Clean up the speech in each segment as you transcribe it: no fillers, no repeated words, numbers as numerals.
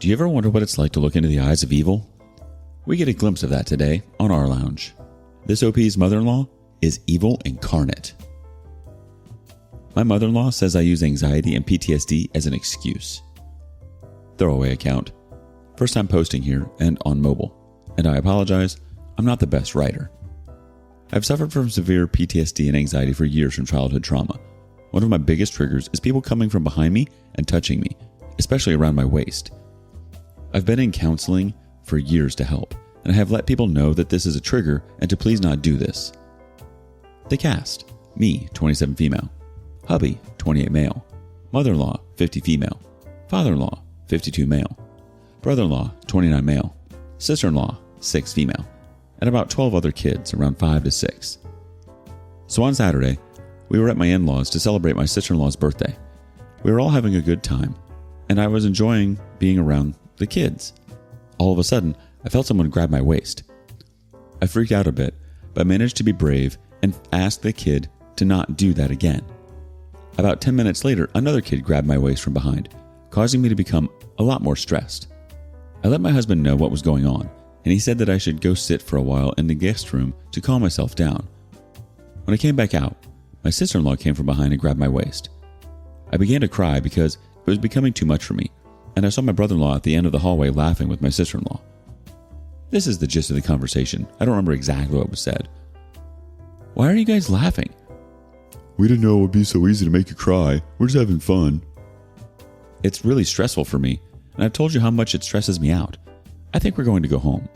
Do you ever wonder what it's like to look into the eyes of evil? We get a glimpse of that today on our lounge. This OP's mother-in-law is evil incarnate. My mother-in-law says I use anxiety and PTSD as an excuse. Throwaway account. First time posting here and on mobile. And I apologize, I'm not the best writer. I've suffered from severe PTSD and anxiety for years from childhood trauma. One of my biggest triggers is people coming from behind me and touching me, especially around my waist. I've been in counseling for years to help, and I have let people know that this is a trigger and to please not do this. The cast: me, 27 female. Hubby, 28 male. Mother-in-law, 50 female. Father-in-law, 52 male. Brother-in-law, 29 male. Sister-in-law, 6 female. And about 12 other kids, around 5 to 6. So on Saturday, we were at my in-laws to celebrate my sister-in-law's birthday. We were all having a good time, and I was enjoying being around the kids. All of a sudden, I felt someone grab my waist. I freaked out a bit, but managed to be brave and asked the kid to not do that again. About 10 minutes later, another kid grabbed my waist from behind, causing me to become a lot more stressed. I let my husband know what was going on, and he said that I should go sit for a while in the guest room to calm myself down. When I came back out, my sister-in-law came from behind and grabbed my waist. I began to cry because it was becoming too much for me, and I saw my brother-in-law at the end of the hallway laughing with my sister-in-law. This is the gist of the conversation. I don't remember exactly what was said. Why are you guys laughing? We didn't know it would be so easy to make you cry. We're just having fun. It's really stressful for me, and I've told you how much it stresses me out. I think we're going to go home.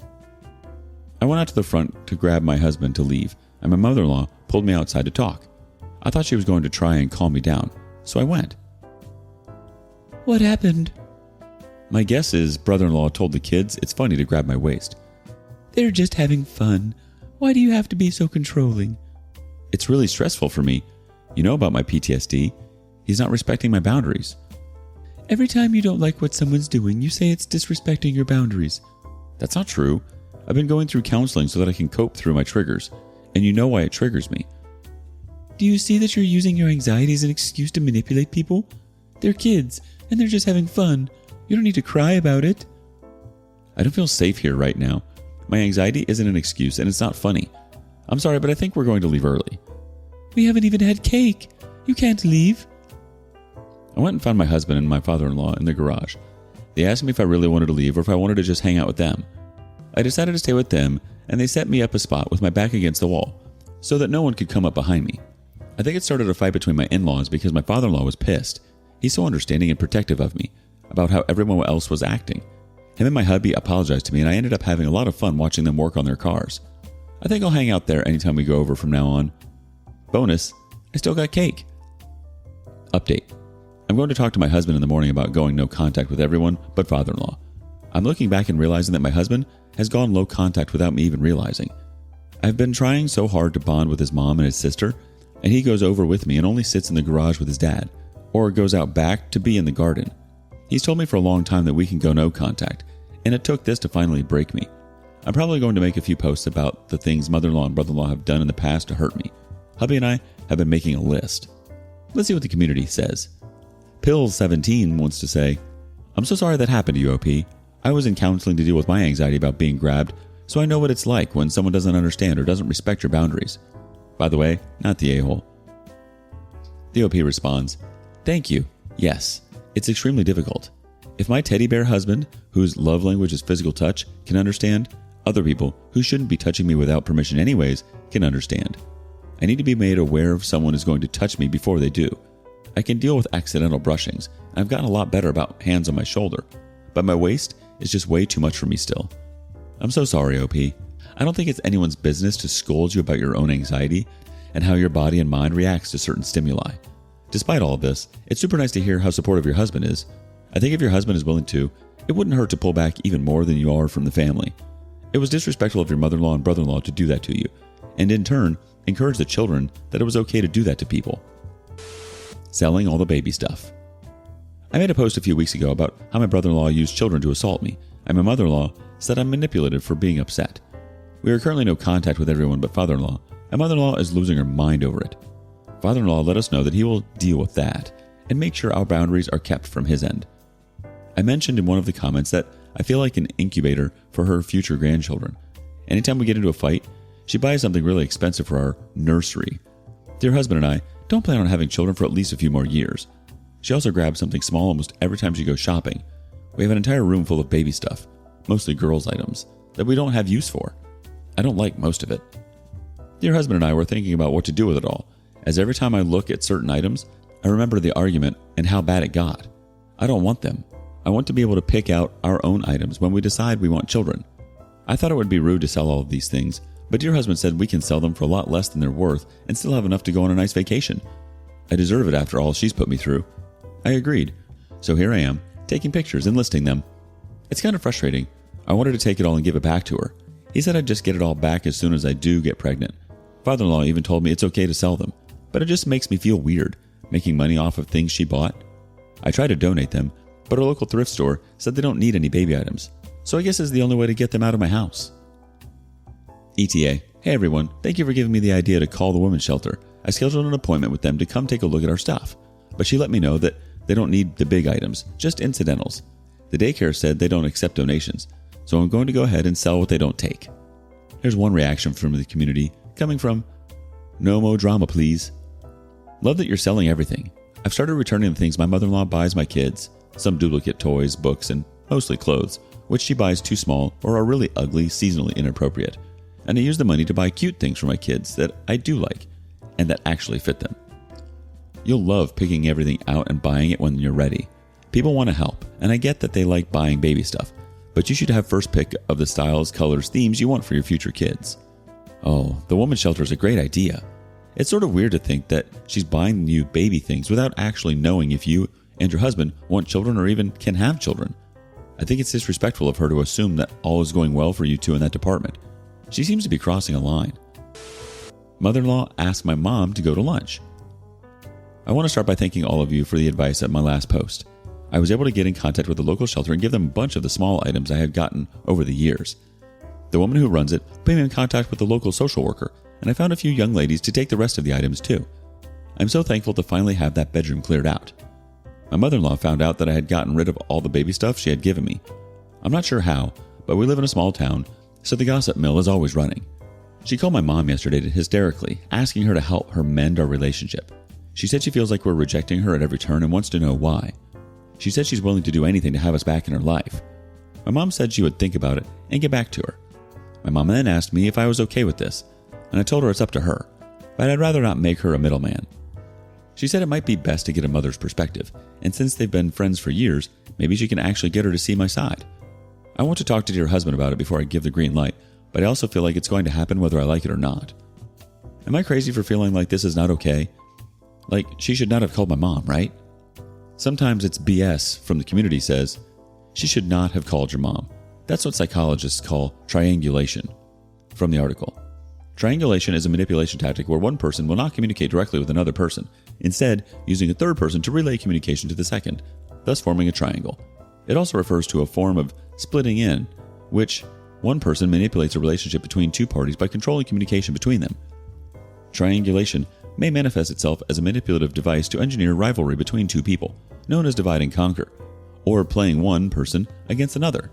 I went out to the front to grab my husband to leave, and my mother-in-law pulled me outside to talk. I thought she was going to try and calm me down, so I went. What happened? My guess is brother-in-law told the kids it's funny to grab my waist. They're just having fun. Why do you have to be so controlling? It's really stressful for me. You know about my PTSD. He's not respecting my boundaries. Every time you don't like what someone's doing, you say it's disrespecting your boundaries. That's not true. I've been going through counseling so that I can cope through my triggers, and you know why it triggers me. Do you see that you're using your anxiety as an excuse to manipulate people? They're kids, and they're just having fun. You don't need to cry about it. I don't feel safe here right now. My anxiety isn't an excuse, and it's not funny. I'm sorry, but I think we're going to leave early. We haven't even had cake. You can't leave. I went and found my husband and my father-in-law in the garage. They asked me if I really wanted to leave or if I wanted to just hang out with them. I decided to stay with them, and they set me up a spot with my back against the wall so that no one could come up behind me. I think it started a fight between my in-laws because my father-in-law was pissed. He's so understanding and protective of me about how everyone else was acting. Him and my hubby apologized to me, and I ended up having a lot of fun watching them work on their cars. I think I'll hang out there anytime we go over from now on. Bonus, I still got cake. Update. I'm going to talk to my husband in the morning about going no contact with everyone but father-in-law. I'm looking back and realizing that my husband has gone low contact without me even realizing. I've been trying so hard to bond with his mom and his sister, and he goes over with me and only sits in the garage with his dad, or goes out back to be in the garden. He's told me for a long time that we can go no contact, and it took this to finally break me. I'm probably going to make a few posts about the things mother-in-law and brother-in-law have done in the past to hurt me. Hubby and I have been making a list. Let's see what the community says. Pill17 wants to say, I'm so sorry that happened to you, OP. I was in counseling to deal with my anxiety about being grabbed, so I know what it's like when someone doesn't understand or doesn't respect your boundaries. By the way, not the a-hole. The OP responds, Thank you. Yes, it's extremely difficult. If my teddy bear husband, whose love language is physical touch, can understand, other people who shouldn't be touching me without permission anyways can understand. I need to be made aware if someone is going to touch me before they do. I can deal with accidental brushings. I've gotten a lot better about hands on my shoulder, but my waist is just way too much for me still. I'm so sorry, OP. I don't think it's anyone's business to scold you about your own anxiety and how your body and mind reacts to certain stimuli. Despite all of this, it's super nice to hear how supportive your husband is. I think if your husband is willing to, it wouldn't hurt to pull back even more than you are from the family. It was disrespectful of your mother-in-law and brother-in-law to do that to you, and in turn, encourage the children that it was okay to do that to people. Selling all the baby stuff. I made a post a few weeks ago about how my brother-in-law used children to assault me, and my mother-in-law said I'm manipulative for being upset. We are currently no contact with everyone but father-in-law, and mother-in-law is losing her mind over it. Father-in-law let us know that he will deal with that and make sure our boundaries are kept from his end. I mentioned in one of the comments that I feel like an incubator for her future grandchildren. Anytime we get into a fight, she buys something really expensive for our nursery. Dear husband and I don't plan on having children for at least a few more years. She also grabs something small almost every time she goes shopping. We have an entire room full of baby stuff, mostly girls' items, that we don't have use for. I don't like most of it. Dear husband and I were thinking about what to do with it all, as every time I look at certain items, I remember the argument and how bad it got. I don't want them. I want to be able to pick out our own items when we decide we want children. I thought it would be rude to sell all of these things, but dear husband said we can sell them for a lot less than they're worth and still have enough to go on a nice vacation. I deserve it after all she's put me through. I agreed. So here I am, taking pictures and listing them. It's kind of frustrating. I wanted to take it all and give it back to her. He said I'd just get it all back as soon as I do get pregnant. Father-in-law even told me it's okay to sell them, but it just makes me feel weird, making money off of things she bought. I tried to donate them, but our local thrift store said they don't need any baby items, so I guess it's the only way to get them out of my house. ETA. Hey everyone, thank you for giving me the idea to call the women's shelter. I scheduled an appointment with them to come take a look at our stuff, but she let me know that they don't need the big items, just incidentals. The daycare said they don't accept donations, so I'm going to go ahead and sell what they don't take. Here's one reaction from the community, coming from No Mo Drama Please. Love that you're selling everything. I've started returning the things my mother-in-law buys my kids, some duplicate toys, books, and mostly clothes, which she buys too small or are really ugly, seasonally inappropriate. And I use the money to buy cute things for my kids that I do like, and that actually fit them. You'll love picking everything out and buying it when you're ready. People want to help, and I get that they like buying baby stuff, but you should have first pick of the styles, colors, themes you want for your future kids. Oh, the woman's shelter is a great idea. It's sort of weird to think that she's buying you baby things without actually knowing if you and your husband want children or even can have children. I think it's disrespectful of her to assume that all is going well for you two in that department. She seems to be crossing a line. Mother-in-law asked my mom to go to lunch. I want to start by thanking all of you for the advice at my last post. I was able to get in contact with the local shelter and give them a bunch of the small items I had gotten over the years. The woman who runs it put me in contact with the local social worker, and I found a few young ladies to take the rest of the items too. I'm so thankful to finally have that bedroom cleared out. My mother-in-law found out that I had gotten rid of all the baby stuff she had given me. I'm not sure how, but we live in a small town, so the gossip mill is always running. She called my mom yesterday hysterically, asking her to help her mend our relationship. She said she feels like we're rejecting her at every turn and wants to know why. She said she's willing to do anything to have us back in her life. My mom said she would think about it and get back to her. My mom then asked me if I was okay with this, and I told her it's up to her, but I'd rather not make her a middleman. She said it might be best to get a mother's perspective, and since they've been friends for years, maybe she can actually get her to see my side. I want to talk to dear husband about it before I give the green light, but I also feel like it's going to happen whether I like it or not. Am I crazy for feeling like this is not okay? Like, she should not have called my mom, right? Sometimes it's BS from the community says, she should not have called your mom. That's what psychologists call triangulation. From the article. Triangulation is a manipulation tactic where one person will not communicate directly with another person, instead using a third person to relay communication to the second, thus forming a triangle. It also refers to a form of splitting in, which one person manipulates a relationship between two parties by controlling communication between them. Triangulation may manifest itself as a manipulative device to engineer rivalry between two people, known as divide and conquer, or playing one person against another.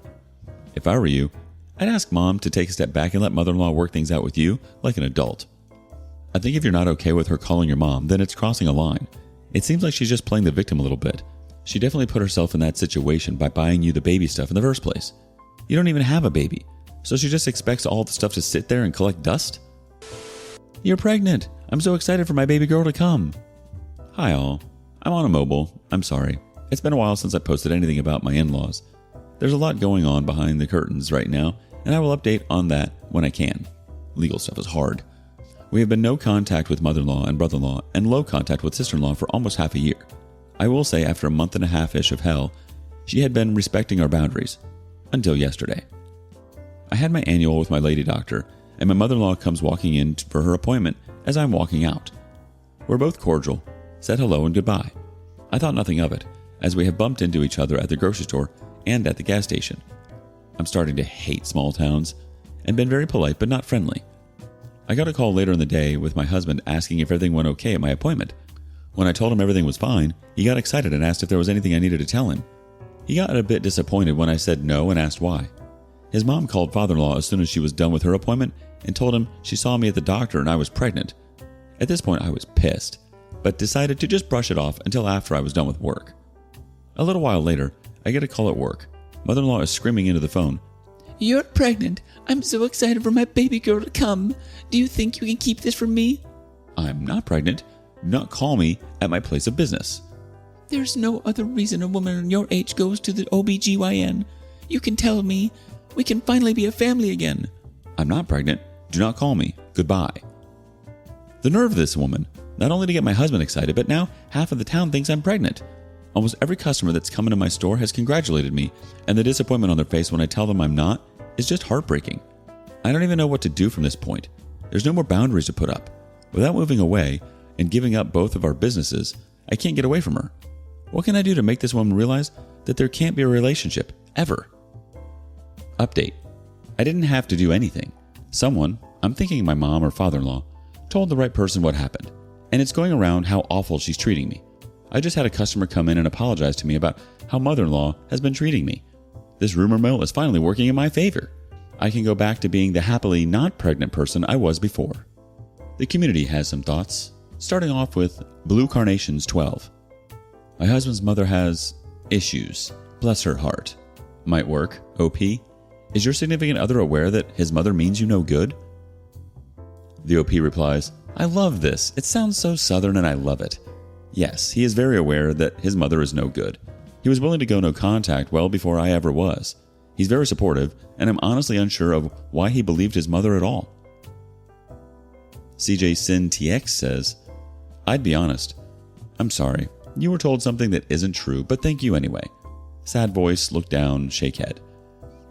If I were you, I'd ask mom to take a step back and let mother-in-law work things out with you like an adult. I think if you're not okay with her calling your mom, then it's crossing a line. It seems like she's just playing the victim a little bit. She definitely put herself in that situation by buying you the baby stuff in the first place. You don't even have a baby, so she just expects all the stuff to sit there and collect dust? You're pregnant. I'm so excited for my baby girl to come. Hi all. I'm on a mobile. I'm sorry. It's been a while since I posted anything about my in-laws. There's a lot going on behind the curtains right now, and I will update on that when I can. Legal stuff is hard. We have been no contact with mother-in-law and brother-in-law and low contact with sister-in-law for almost half a year. I will say after a month and a half-ish of hell, she had been respecting our boundaries. Until yesterday. I had my annual with my lady doctor, and my mother-in-law comes walking in for her appointment as I'm walking out. We're both cordial, said hello and goodbye. I thought nothing of it, as we have bumped into each other at the grocery store and at the gas station. I'm starting to hate small towns, and been very polite but not friendly. I got a call later in the day with my husband asking if everything went okay at my appointment. When I told him everything was fine, he got excited and asked if there was anything I needed to tell him. He got a bit disappointed when I said no and asked why. His mom called father-in-law as soon as she was done with her appointment and told him she saw me at the doctor and I was pregnant. At this point, I was pissed, but decided to just brush it off until after I was done with work. A little while later, I get a call at work. Mother-in-law is screaming into the phone. "You're pregnant. I'm so excited for my baby girl to come. Do you think you can keep this from me?" I'm not pregnant. Do not call me at my place of business. "There's no other reason a woman your age goes to the OBGYN. You can tell me. We can finally be a family again." I'm not pregnant. Do not call me. Goodbye. The nerve of this woman, not only to get my husband excited, but now half of the town thinks I'm pregnant. Almost every customer that's come into my store has congratulated me, and the disappointment on their face when I tell them I'm not is just heartbreaking. I don't even know what to do from this point. There's no more boundaries to put up. Without moving away and giving up both of our businesses, I can't get away from her. What can I do to make this woman realize that there can't be a relationship, ever? Update. I didn't have to do anything. Someone, I'm thinking my mom or father-in-law, told the right person what happened, and it's going around how awful she's treating me. I just had a customer come in and apologize to me about how mother-in-law has been treating me. This rumor mill is finally working in my favor. I can go back to being the happily not pregnant person I was before. The community has some thoughts, starting off with Blue Carnations 12. My husband's mother has issues. Bless her heart. Might work. OP. Is your significant other aware that his mother means you no good? The OP replies, I love this. It sounds so southern and I love it. Yes, he is very aware that his mother is no good. He was willing to go no contact well before I ever was. He's very supportive, and I'm honestly unsure of why he believed his mother at all. CJ Sin TX says, I'd be honest. I'm sorry. You were told something that isn't true, but thank you anyway. Sad voice, look down, shake head.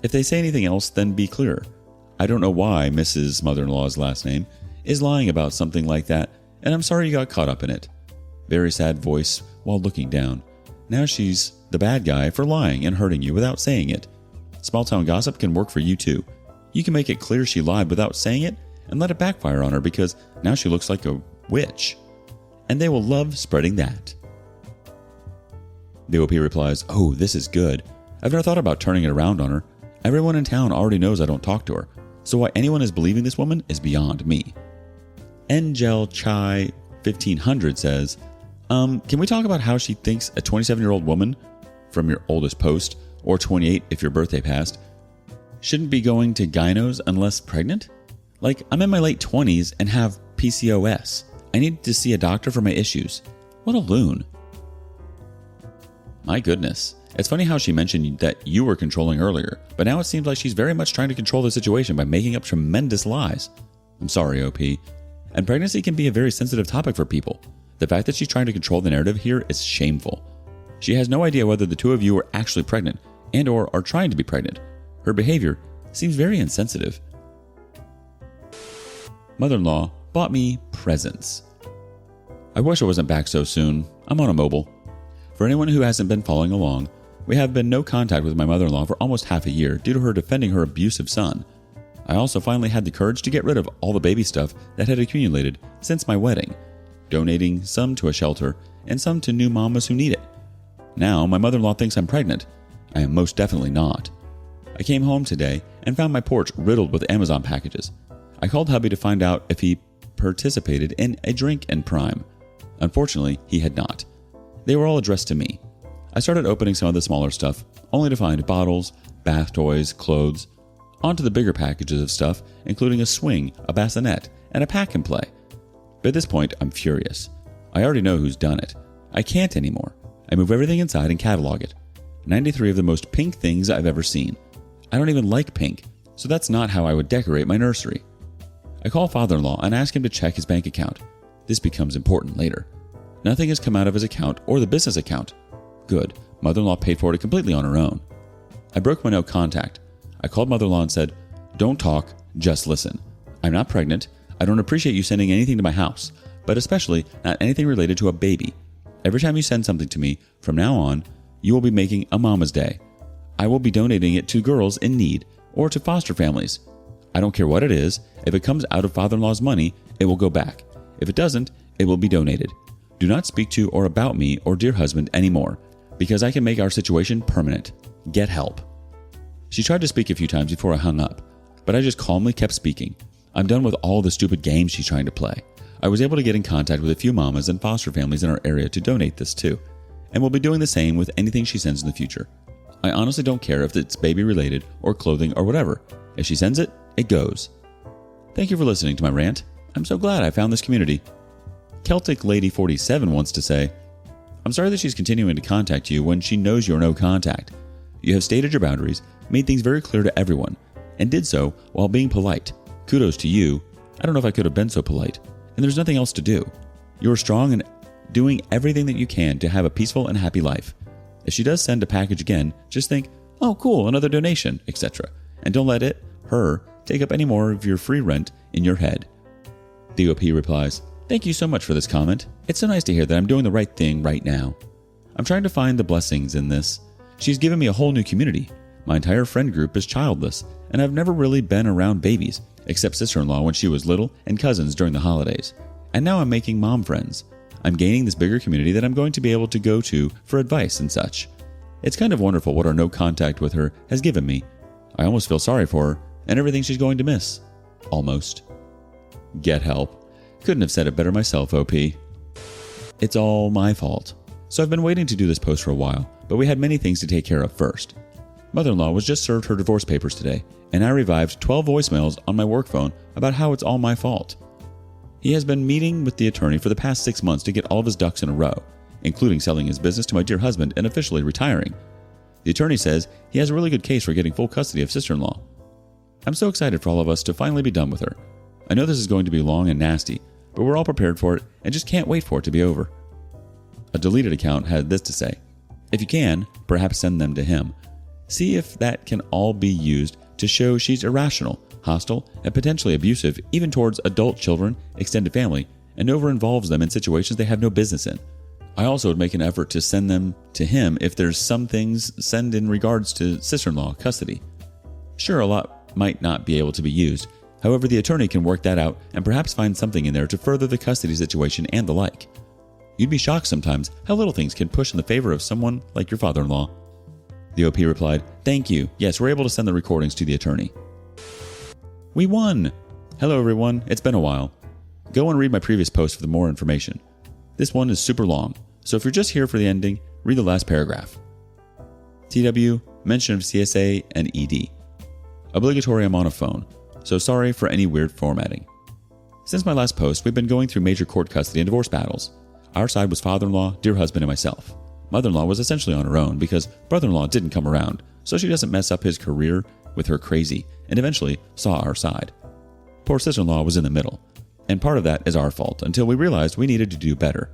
If they say anything else, then be clear. I don't know why Mrs. Mother-in-law's last name is lying about something like that, and I'm sorry you got caught up in it. Very sad voice while looking down. Now she's the bad guy for lying and hurting you without saying it. Small town gossip can work for you too. You can make it clear she lied without saying it and let it backfire on her because now she looks like a witch. And they will love spreading that. The OP replies, oh, this is good. I've never thought about turning it around on her. Everyone in town already knows I don't talk to her, so why anyone is believing this woman is beyond me. Angel Chai 1500 says, can we talk about how she thinks a 27-year-old woman from your oldest post, or 28 if your birthday passed, shouldn't be going to gynos unless pregnant? Like, I'm in my late 20s and have PCOS. I need to see a doctor for my issues. What a loon. My goodness. It's funny how she mentioned that you were controlling earlier, but now it seems like she's very much trying to control the situation by making up tremendous lies. I'm sorry, OP. And pregnancy can be a very sensitive topic for people. The fact that she's trying to control the narrative here is shameful. She has no idea whether the two of you are actually pregnant and or are trying to be pregnant. Her behavior seems very insensitive. Mother-in-law bought me presents. I wish I wasn't back so soon. I'm on a mobile. For anyone who hasn't been following along, we have been no contact with my mother-in-law for almost half a year due to her defending her abusive son. I also finally had the courage to get rid of all the baby stuff that had accumulated since my wedding, donating some to a shelter and some to new mamas who need it. Now my mother-in-law thinks I'm pregnant. I am most definitely not. I came home today and found my porch riddled with Amazon packages. I called hubby to find out if he participated in a drink in Prime. Unfortunately, he had not. They were all addressed to me. I started opening some of the smaller stuff, only to find bottles, bath toys, clothes. Onto the bigger packages of stuff, including a swing, a bassinet, and a pack and play. But at this point, I'm furious. I already know who's done it. I can't anymore. I move everything inside and catalog it. 93 of the most pink things I've ever seen. I don't even like pink, so that's not how I would decorate my nursery. I call father-in-law and ask him to check his bank account. This becomes important later. Nothing has come out of his account or the business account. Good. Mother-in-law paid for it completely on her own. I broke my no contact. I called mother-in-law and said, don't talk, just listen. I'm not pregnant. I don't appreciate you sending anything to my house, but especially not anything related to a baby. Every time you send something to me, from now on, you will be making a Mama's Day. I will be donating it to girls in need or to foster families. I don't care what it is. If it comes out of father-in-law's money, it will go back. If it doesn't, it will be donated. Do not speak to or about me or dear husband anymore. because I can make our situation permanent. Get help. She tried to speak a few times before I hung up, but I just calmly kept speaking. I'm done with all the stupid games she's trying to play. I was able to get in contact with a few mamas and foster families in our area to donate this to, and we'll be doing the same with anything she sends in the future. I honestly don't care if it's baby related or clothing or whatever. If she sends it, it goes. Thank you for listening to my rant. I'm so glad I found this community. Celtic Lady 47 wants to say, I'm sorry that she's continuing to contact you when she knows you're no contact. You have stated your boundaries, made things very clear to everyone, and did so while being polite. Kudos to you. I don't know if I could have been so polite. And there's nothing else to do. You are strong and doing everything that you can to have a peaceful and happy life. If she does send a package again, just think, oh cool, another donation, etc. And don't let her, take up any more of your free rent in your head. DOP replies, thank you so much for this comment. It's so nice to hear that I'm doing the right thing right now. I'm trying to find the blessings in this. She's given me a whole new community. My entire friend group is childless, and I've never really been around babies, except sister-in-law when she was little and cousins during the holidays. And now I'm making mom friends. I'm gaining this bigger community that I'm going to be able to go to for advice and such. It's kind of wonderful what our no contact with her has given me. I almost feel sorry for her and everything she's going to miss. Almost. Get help. Couldn't have said it better myself, OP. It's all my fault. So I've been waiting to do this post for a while, but we had many things to take care of first. Mother-in-law was just served her divorce papers today, and I revived 12 voicemails on my work phone about how it's all my fault. He has been meeting with the attorney for the past 6 months to get all of his ducks in a row, including selling his business to my dear husband and officially retiring. The attorney says he has a really good case for getting full custody of sister-in-law. I'm so excited for all of us to finally be done with her. I know this is going to be long and nasty, but we're all prepared for it and just can't wait for it to be over. A deleted account had this to say, if you can, perhaps send them to him. See if that can all be used to show she's irrational, hostile, and potentially abusive even towards adult children, extended family, and over-involves them in situations they have no business in. I also would make an effort to send them to him if there's some things send in regards to sister-in-law custody. Sure, a lot might not be able to be used. However, the attorney can work that out and perhaps find something in there to further the custody situation and the like. You'd be shocked sometimes how little things can push in the favor of someone like your father-in-law. The OP replied, thank you. Yes, we're able to send the recordings to the attorney. We won! Hello everyone, it's been a while. Go and read my previous post for more information. This one is super long, so if you're just here for the ending, read the last paragraph. TW, mention of CSA and ED. Obligatory I'm on a phone, so sorry for any weird formatting. Since my last post, we've been going through major court custody and divorce battles. Our side was father-in-law, dear husband, and myself. Mother-in-law was essentially on her own because brother-in-law didn't come around, so she doesn't mess up his career with her crazy, and eventually saw our side. Poor sister-in-law was in the middle, and part of that is our fault until we realized we needed to do better.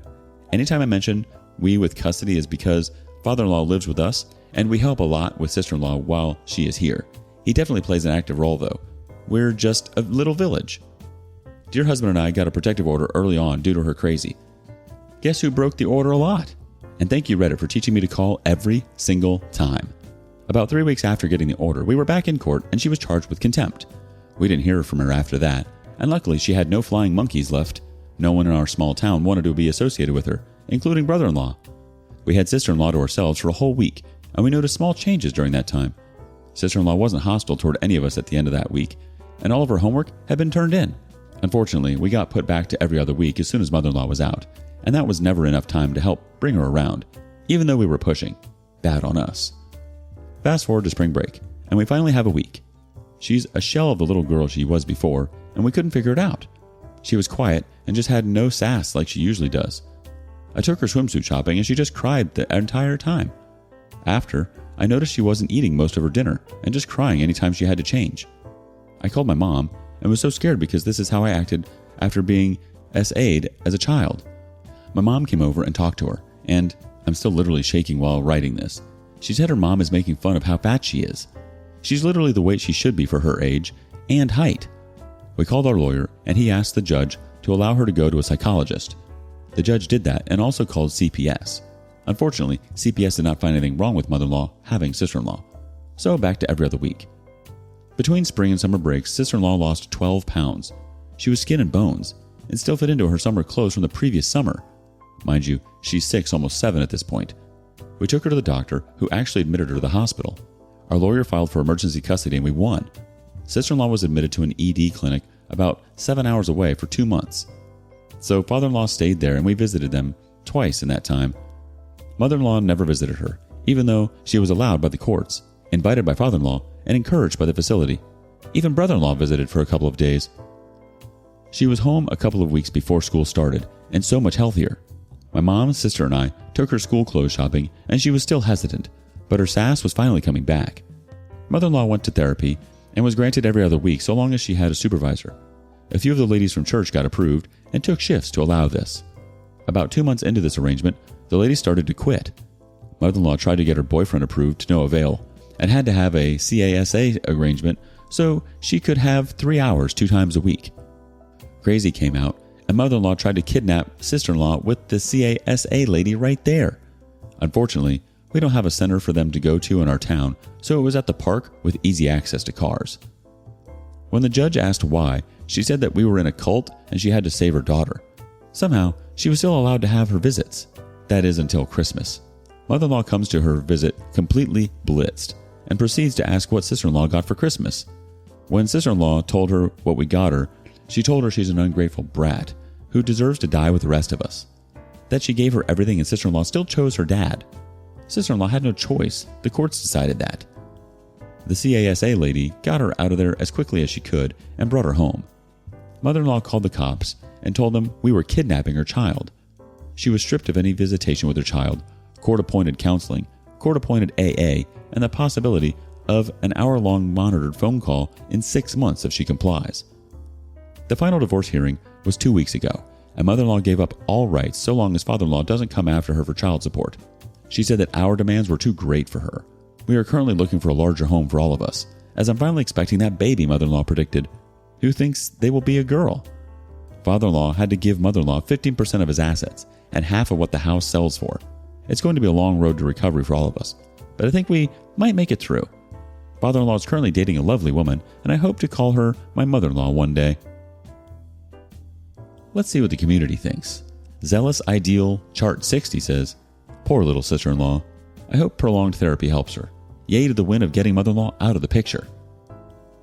Anytime I mention we with custody is because father-in-law lives with us, and we help a lot with sister-in-law while she is here. He definitely plays an active role though. We're just a little village. Dear husband and I got a protective order early on due to her crazy. Guess who broke the order a lot? And thank you Reddit for teaching me to call every single time. About 3 weeks after getting the order, we were back in court and she was charged with contempt. We didn't hear from her after that, and luckily she had no flying monkeys left. No one in our small town wanted to be associated with her, including brother-in-law. We had sister-in-law to ourselves for a whole week, and we noticed small changes during that time. Sister-in-law wasn't hostile toward any of us at the end of that week, and all of her homework had been turned in. Unfortunately, we got put back to every other week as soon as mother-in-law was out, and that was never enough time to help bring her around, even though we were pushing. Bad on us. Fast forward to spring break, and we finally have a week. She's a shell of the little girl she was before, and we couldn't figure it out. She was quiet and just had no sass like she usually does. I took her swimsuit shopping and she just cried the entire time. After, I noticed she wasn't eating most of her dinner and just crying anytime she had to change. I called my mom and was so scared because this is how I acted after being SA'd as a child. My mom came over and talked to her, and I'm still literally shaking while writing this. She said her mom is making fun of how fat she is. She's literally the weight she should be for her age and height. We called our lawyer and he asked the judge to allow her to go to a psychologist. The judge did that and also called CPS. Unfortunately, CPS did not find anything wrong with mother-in-law having sister-in-law. So back to every other week. Between spring and summer breaks, sister-in-law lost 12 pounds. She was skin and bones and still fit into her summer clothes from the previous summer. Mind you, she's 6, almost 7 at this point. We took her to the doctor, who actually admitted her to the hospital. Our lawyer filed for emergency custody and we won. Sister-in-law was admitted to an ED clinic about 7 hours away for 2 months. So father-in-law stayed there and we visited them twice in that time. Mother-in-law never visited her, even though she was allowed by the courts, invited by father-in-law, and encouraged by the facility. Even brother-in-law visited for a couple of days. She was home a couple of weeks before school started, and so much healthier. My mom, sister, and I took her school clothes shopping, and she was still hesitant, but her sass was finally coming back. Mother-in-law went to therapy and was granted every other week so long as she had a supervisor. A few of the ladies from church got approved and took shifts to allow this. About 2 months into this arrangement, the ladies started to quit. Mother-in-law tried to get her boyfriend approved to no avail and had to have a CASA arrangement so she could have 3 hours 2 times a week. Crazy came out, and mother-in-law tried to kidnap sister-in-law with the CASA lady right there. Unfortunately, we don't have a center for them to go to in our town, so it was at the park with easy access to cars. When the judge asked why, she said that we were in a cult and she had to save her daughter. Somehow, she was still allowed to have her visits. That is until Christmas. Mother-in-law comes to her visit completely blitzed and proceeds to ask what sister-in-law got for Christmas. When sister-in-law told her what we got her, she told her she's an ungrateful brat who deserves to die with the rest of us. That she gave her everything and sister-in-law still chose her dad. Sister-in-law had no choice. The courts decided that. The CASA lady got her out of there as quickly as she could and brought her home. Mother-in-law called the cops and told them we were kidnapping her child. She was stripped of any visitation with her child, court-appointed counseling, court-appointed AA, and the possibility of an hour-long monitored phone call in 6 months if she complies. The final divorce hearing was 2 weeks ago, and mother-in-law gave up all rights so long as father-in-law doesn't come after her for child support. She said that our demands were too great for her. We are currently looking for a larger home for all of us, as I'm finally expecting that baby mother-in-law predicted, who thinks they will be a girl. Father-in-law had to give mother-in-law 15% of his assets and half of what the house sells for. It's going to be a long road to recovery for all of us, but I think we might make it through. Father-in-law is currently dating a lovely woman, and I hope to call her my mother-in-law one day. Let's see what the community thinks. Zealous Ideal Chart 60 says, "Poor little sister-in-law. I hope prolonged therapy helps her. Yay to the win of getting mother-in-law out of the picture."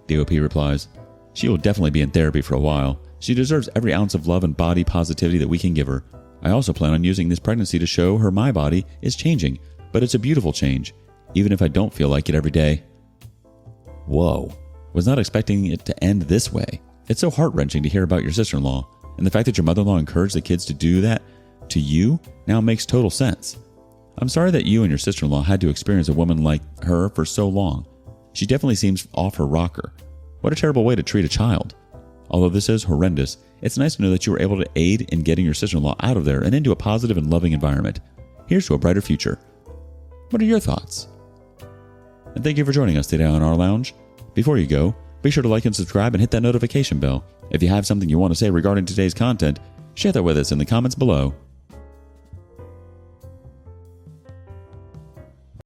DOP replies, "She will definitely be in therapy for a while. She deserves every ounce of love and body positivity that we can give her. I also plan on using this pregnancy to show her my body is changing, but it's a beautiful change, even if I don't feel like it every day." Whoa. Was not expecting it to end this way. It's so heart-wrenching to hear about your sister-in-law, and the fact that your mother-in-law encouraged the kids to do that to you now makes total sense. I'm sorry that you and your sister-in-law had to experience a woman like her for so long. She definitely seems off her rocker. What a terrible way to treat a child. Although this is horrendous, it's nice to know that you were able to aid in getting your sister-in-law out of there and into a positive and loving environment. Here's to a brighter future. What are your thoughts? And thank you for joining us today on Our Lounge. Before you go, be sure to like and subscribe and hit that notification bell. If you have something you want to say regarding today's content, share that with us in the comments below.